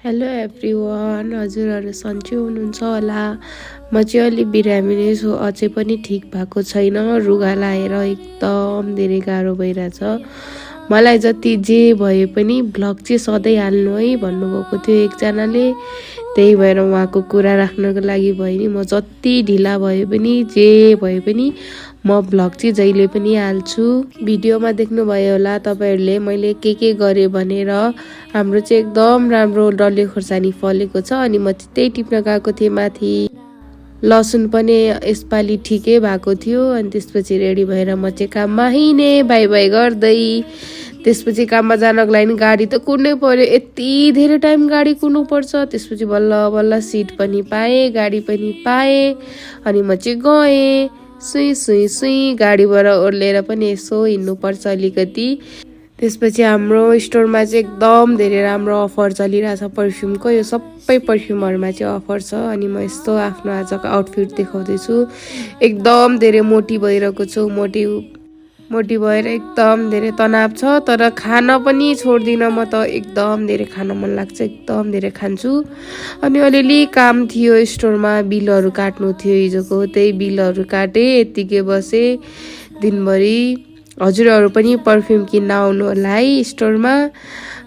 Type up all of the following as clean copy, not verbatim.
Hello everyone, हजुरहरू सन्चै हुनुहुन्छ होला। म चाहिँ अलि बिरामी नै छु, अझै पनि ठिक भएको छैन। रुगा लाएर एकदम धेरै गाह्रो भइरहेछ। मलाई जति जे भए पनि भ्लग चाहिँ सधैँ हाल्नु है भन्नुभएको थियो एकजनाले। त्यही भएर उहाँको कुरा राख्नको लागि भयो नि म जति ढिला भए पनि जे भए पनि म भ्लग चाहिँ जहिले पनि हाल्छु। भिडियोमा देख्नुभयो होला तपाईँहरूले मैले के गरेँ भनेर। हाम्रो चाहिँ एकदम राम्रो डल्ले खोर्सानी फलेको छ अनि म चाहिँ त्यही टिप्न गएको थिएँ माथि। लसुन पनि यसपालि ठिकै भएको थियो अनि त्यसपछि रेडी भएर म चाहिँ काममा हिँडेँ बाई बाई गर्दै। त्यसपछि काममा जानको लागि गाडी त कुर्नै पर्यो, यति धेरै टाइम गाडी कुर्नु पर्छ। त्यसपछि बल्ल बल्ल सिट पनि पाएँ, गाडी पनि पाएँ अनि म चाहिँ गएँ। सुई सुई सुई गाडीबाट ओर्लेर पनि यसो हिँड्नुपर्छ अलिकति। त्यसपछि हाम्रो स्टोरमा चाहिँ एकदम धेरै राम्रो अफर चलिरहेछ पर्फ्युमको। यो सबै पर्फ्युमहरूमा चाहिँ अफर छ अनि म यस्तो आफ्नो आजको आउटफिट देखाउँदैछु। एकदम धेरै मोटी भइरहेको छु, मोटी भएर एकदम धेरै तनाव छ, तर खान पनि छोड्दिनँ म त। एकदम धेरै खान मन लाग्छ, एकदम धेरै खान्छु। अनि अलिअलि काम थियो स्टोरमा, बिलहरू काट्नु थियो हिजोको, त्यही बिलहरू काटेँ, यत्तिकै बसेँ दिनभरि। हजुरहरू पनि पर्फ्युम किन्न आउनु होला है स्टोरमा।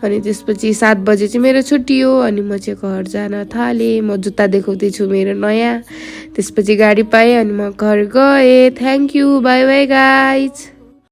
अनि त्यसपछि 7 बजे चाहिँ मेरो छुट्टी हो अनि म चाहिँ घर जान थालेँ। म जुत्ता देखाउँदैछु मेरो नयाँ। त्यसपछि गाडी पाएँ अनि म घर गएँ। Thank you, by by guys.